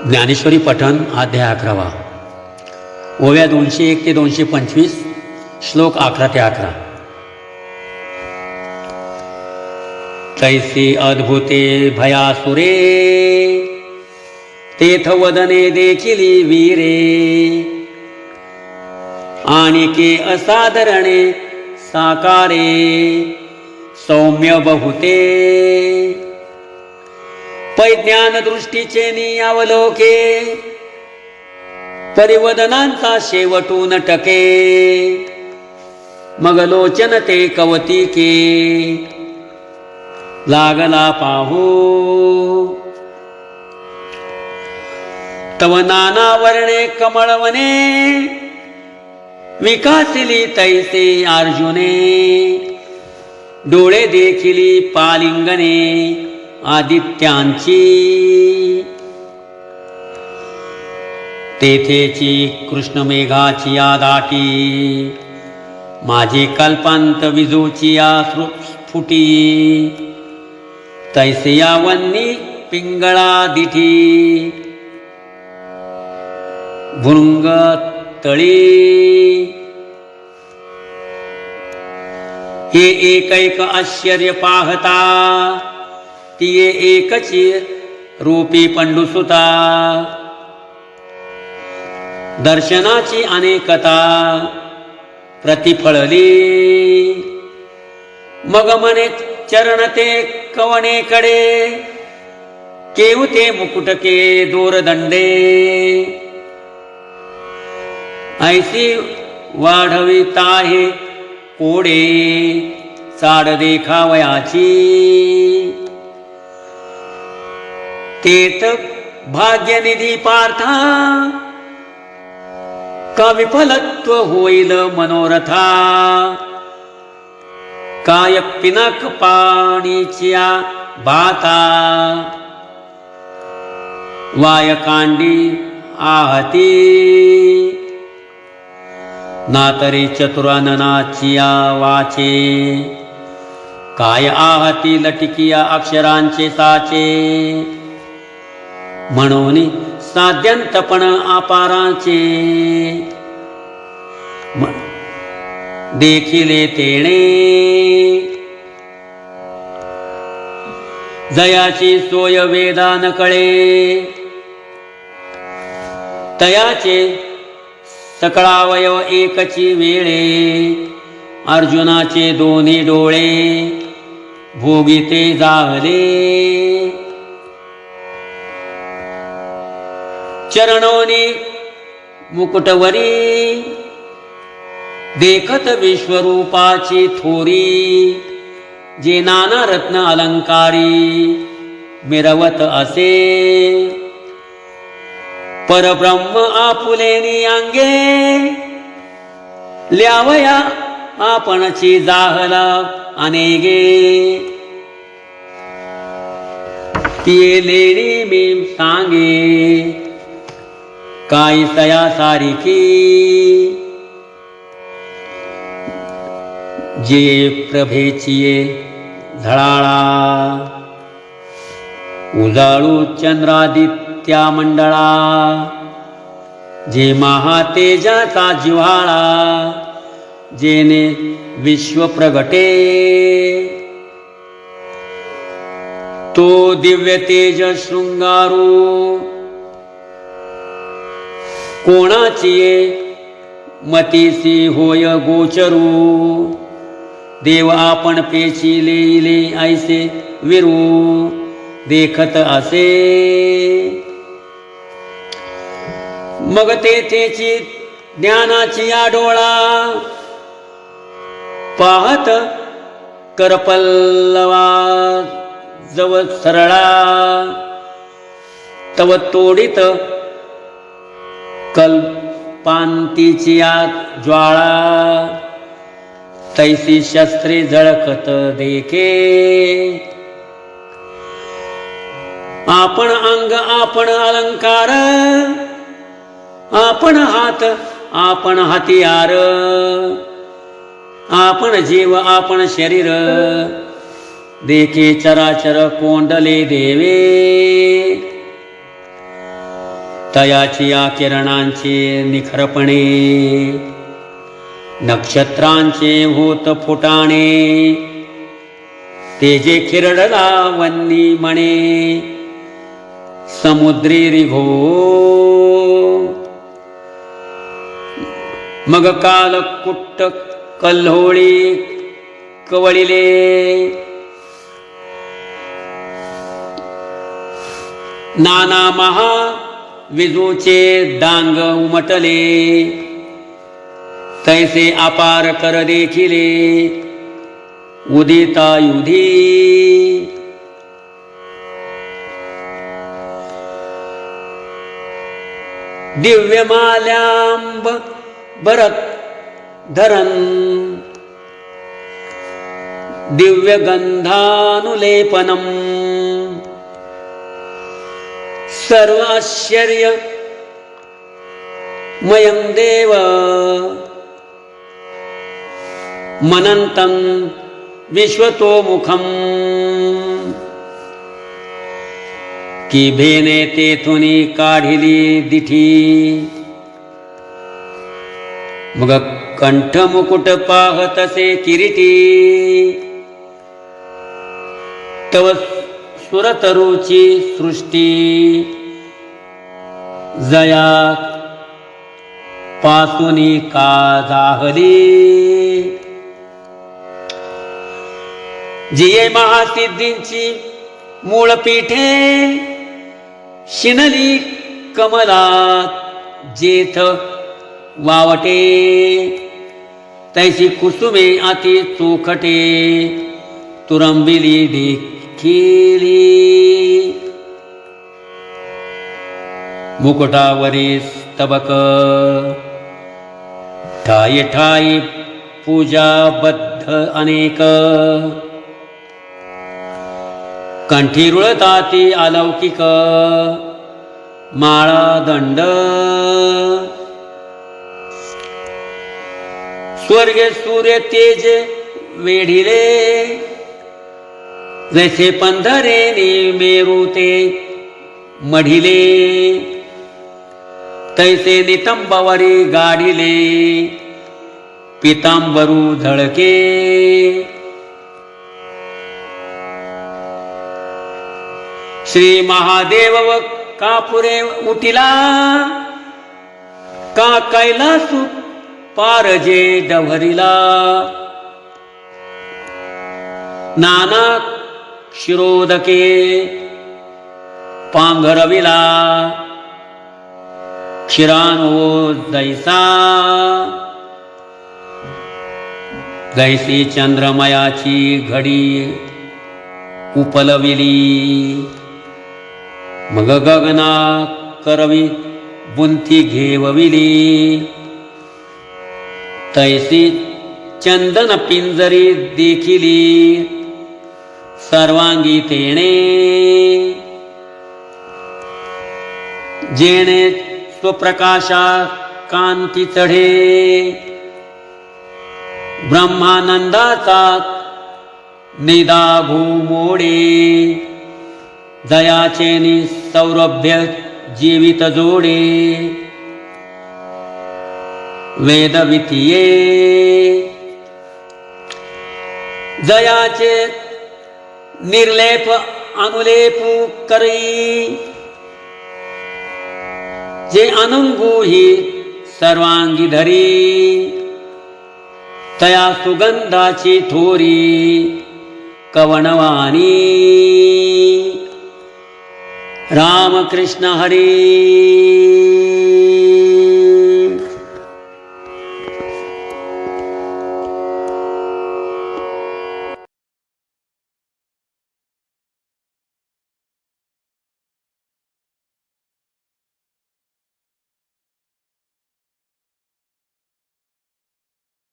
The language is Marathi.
ज्ञानेश्वरी पठण अध्याय 11 ओव्या 201 ते 225 श्लोक 11 ते 11। तैसे अद्भुते भयासुरे तेथ वदने देखिली वीरे आणिके असाधारणे साकारे सौम्य बहुते पैज्ञान दृष्टीचे नियावलोके परिवदनांचा शेवटून टके मग लोचन ते कवतिके लागला पाहू तव नाना वर्णे कमळवने विकासिली तैसे अर्जुने डोळे देखिली पालिंगने आदित्यांची तेथेची कृष्ण मेघाची या दाटी माझी कल्पांत विजूची या स्फुटी तैसे या वन्नी पिंगळा दिठी भृंग तळी हे एकैक आश्चर्य पाहता तिये एकची रूपी पंडुसुता दर्शनाची अनेकता प्रतिफळली मग मने चरणते कवणेकडे केवते मुकुटके दोरदंडे ऐसी वाढविता हे कोडे चाड देखावयाची तेथ भाग्यनिधी पार्था का विफलत्व होईल मनोरथा काय पिनक पाणीच्या बाता वायकांडी आहती नातरी चतुराननाचिया वाचे काय आहती लटिकिया अक्षरांचे साचे म्हणून साध्यंतपण अपाराचे देखिले तेणे जयाची सोय वेदान कळे तयाचे सकळावयव एकची वेळे अर्जुनाचे दोन्ही डोळे भोगिते जाहले चरणोनी मुकुटवरी देखत विश्वरूपाची थोरी जे नाना रत्न अलंकारी मिरवत असे परब्रह्म आपुलेनी अंगे ल्यावया आपणची जाहला अनेगे ती लेणी मी सांगे काय तया सारिकी जे प्रभेचिये झळाळा उजाळू चंद्रादित्या मंडळा जे महातेजाचा जिव्हाळा जेने विश्व प्रगटे तो दिव्य तेज शृंगारू कोणाची मतीसी होय गोचरू देव आपण पेची लेले ऐसे विरू देखत असे मग तेथेची ज्ञानाची या डोळा पाहत करपल्लवा जव सरळा तव तोडित कल्पांतीची आत ज्वाळा तैसी शस्त्रे झळकत देखे आपण अंग आपण अलंकार आपण हात आपण हतियार आपण जीव आपण शरीर देखे चराचर कोंडले देवे तयाची या किरणांचे निखरपणे नक्षत्रांचे होत फुटाणे ते जे खिरडला वन्नी म्हणे समुद्री रिघो मग काल कुट्ट कल्होळी कवळिले नाना महा विजूचे डांग उमटले तैसे अपार कर देखिले उदितायुधी दिव्यमाल्याम्ब भरत धरन दिव्यगंधानुलेपनम सर्व आश्चर्य मयं देव मनन्तं विश्वतोमुखम की भेने तेथुनी काढिली दिठी मग कंठ मुकुट पाहतसे किरीटी तव सुरतरुची सृष्टी जया पासुनी का जाहली जिये महासिद्धींची मूळ पीठे शिनली कमलात जेथ वावटे तैसी कुसुमे अति चोखटे तुरंबिली देखिली मुकुटावरी स्तबक ठाई ठाई पूजाबद्ध अनेक कंठी रुळताती अलौकिक माळा दंड स्वर्गे सूर्य तेज वेढिले जैसे पंधरेने मेरू ते मढिले तैसे नितंबावरी गाढिले पितांबरू झळके श्री महादेव व कापुरे उटिला का कैलासु पारजे डभरिला नाना क्षीरोदके पांघरविला क्षीरानो दैसा जैसी चंद्रमयाची घडी उपलविली मग गगना करवी बुंथी घेवविली तैसी चंदन पिंजरी देखिली सर्वांगी तेणे जेणे स्वप्रकाशा कांती चढे ब्रह्मानंदाचा निदा घुमोडे दयाचे सौरभ्य जीवित जोडे वेदवितीये जयाचे निर्लेप अनुलेपू करी जे अनंगू ही सर्वांगी धरी तया सुगंधाची थोरी कवनवाणी रामकृष्ण हरी।